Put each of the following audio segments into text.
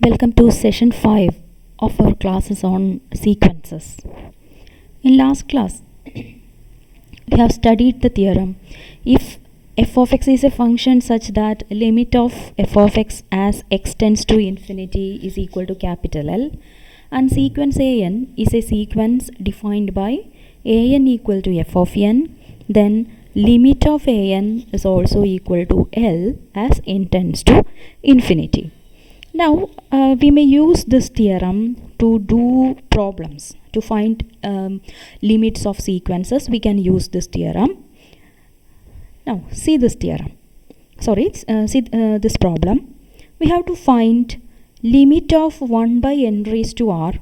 Welcome to session 5 of our classes on sequences. In last class, we have studied the theorem if f of x is a function such that limit of f of x as x tends to infinity is equal to capital L, and sequence an is a sequence defined by an equal to f of n, then limit of an is also equal to L as n tends to infinity. Now we may use this theorem to do problems to find limits of sequences. We can use this theorem. Now see this theorem. See this problem. We have to find limit of 1 by n raised to r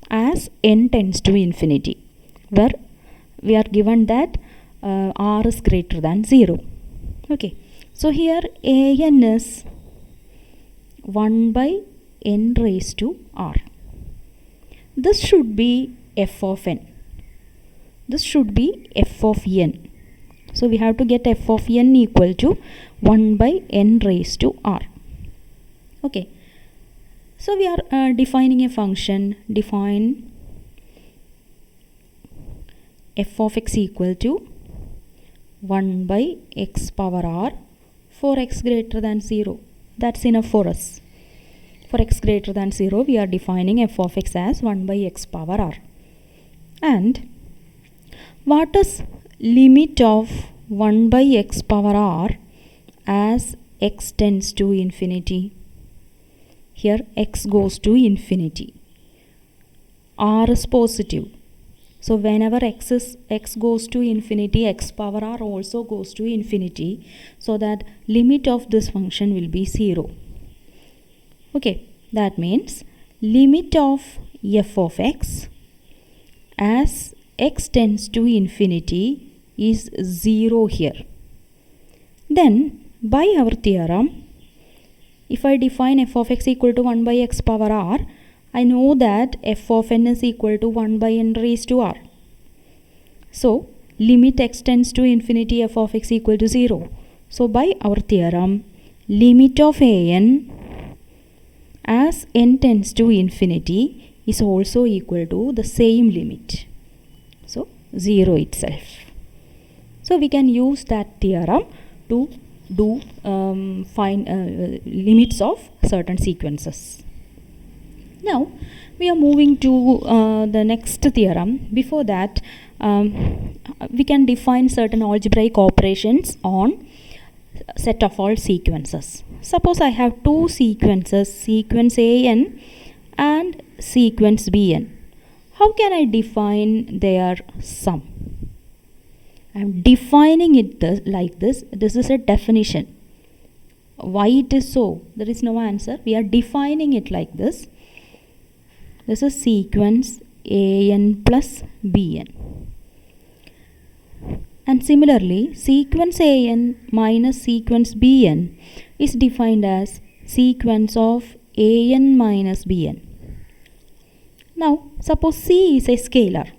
as n tends to infinity, where we are given that r is greater than 0. Okay, so here an is 1 by n raised to r. This should be f of n. This should be f of n. So we have to get f of n equal to 1 by n raised to r. Okay. So we are defining a function. Define f of x equal to 1 by x power r for x greater than 0. That's enough for us. For x greater than 0, we are defining f of x as 1 by x power r. And what is limit of 1 by x power r as x tends to infinity? Here x goes to infinity. R is positive. So whenever x goes to infinity, x power r also goes to infinity, so that limit of this function will be 0. Okay, that means limit of f of x as x tends to infinity is 0 here. Then by our theorem, if I define f of x equal to 1 by x power r, I know that f of n is equal to 1 by n raised to r. So limit x tends to infinity, f of x equal to 0. So by our theorem, limit of an as n tends to infinity is also equal to the same limit. So 0 itself. So we can use that theorem to do find limits of certain sequences. Now we are moving to the next theorem. Before that, we can define certain algebraic operations on set of all sequences. Suppose I have two sequences, sequence an and sequence bn. How can I define their sum? I am defining it like this. This is a definition. Why it is so? There is no answer. We are defining it like this. This is sequence an plus bn. And similarly, sequence an minus sequence bn is defined as sequence of an minus bn. Now, suppose c is a scalar,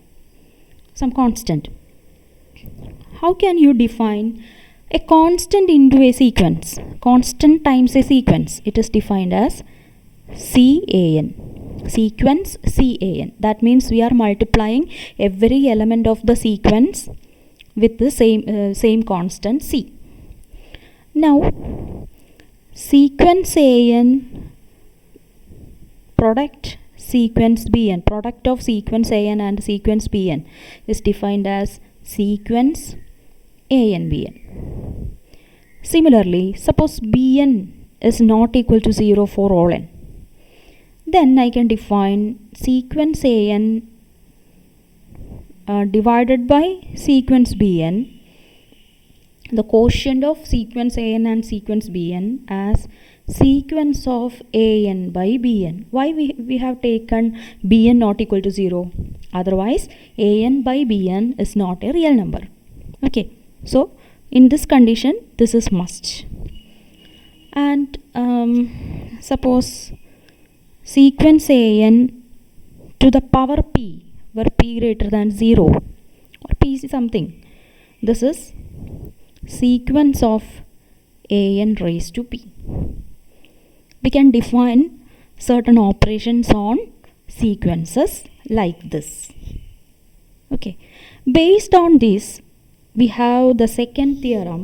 some constant. How can you define a constant into a sequence? Constant times a sequence. It is defined as can. Sequence can. That means we are multiplying every element of the sequence with the same constant c. Now sequence an product sequence bn, product of sequence an and sequence bn is defined as sequence an bn. Similarly, suppose bn is not equal to 0 for all n, then I can define sequence an divided by sequence bn, the quotient of sequence an and sequence bn as sequence of an by bn. Why we have taken bn not equal to 0? Otherwise an by bn is not a real number. Okay, so in this condition this is must. And suppose sequence an to the power p, where p greater than 0 or p is something. This is sequence of an raised to p. We can define certain operations on sequences like this. Okay, based on this, we have the second theorem,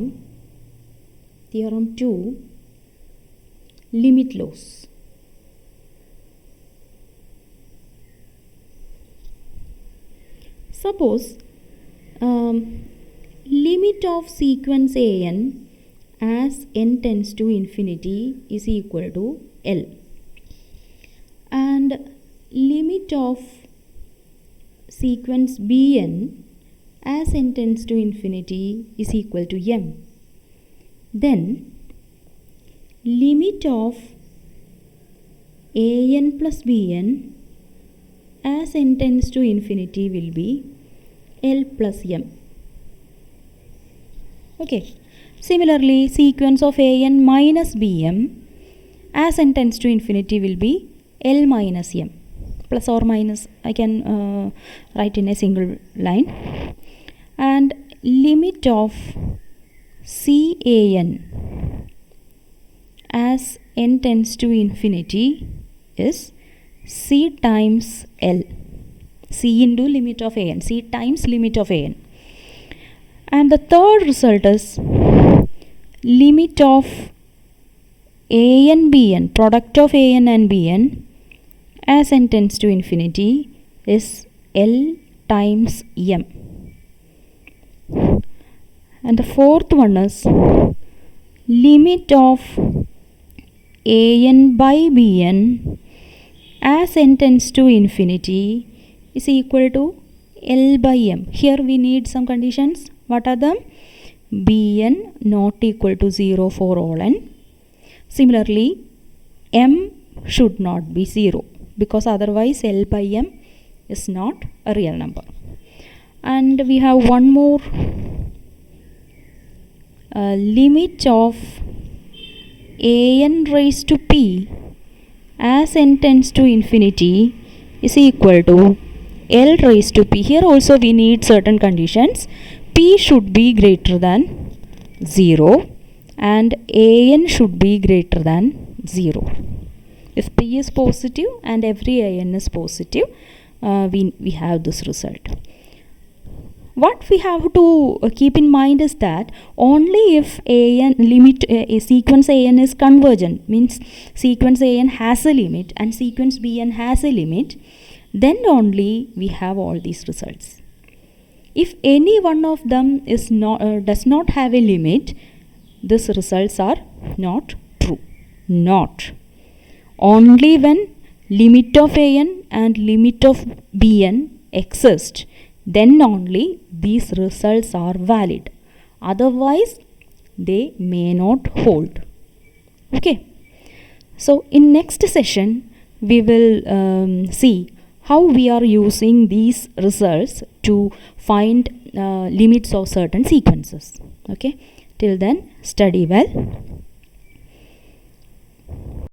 theorem 2, limit laws. Suppose limit of sequence an as n tends to infinity is equal to L, and limit of sequence Bn as n tends to infinity is equal to m. Then limit of an plus bn as n tends to infinity will be L plus m. Okay. Similarly, sequence of an minus bm as n tends to infinity will be L minus m. Plus or minus, I can write in a single line. And limit of Can as n tends to infinity is C times L. C into limit of an, C times limit of an. And the third result is limit of an bn, product of an and bn as n tends to infinity is L times m. And the fourth one is limit of an by bn as n tends to infinity is equal to L by m. Here we need some conditions. What are them? Bn not equal to 0 for all n. Similarly, m should not be 0, because otherwise L by m is not a real number. And we have one more, limit of an raised to p as n tends to infinity is equal to L raised to p. Here also we need certain conditions. P should be greater than 0 and an should be greater than 0. If p is positive and every an is positive, we have this result. What we have to keep in mind is that only if an limit, sequence an is convergent, means sequence an has a limit and sequence bn has a limit, then only we have all these results. If any one of them is does not have a limit, these results are not true. Not. Only when limit of an and limit of bn exist, then only these results are valid. Otherwise, they may not hold. Okay. So, in next session, we will see how we are using these results to find limits of certain sequences. Okay. Till then, study well.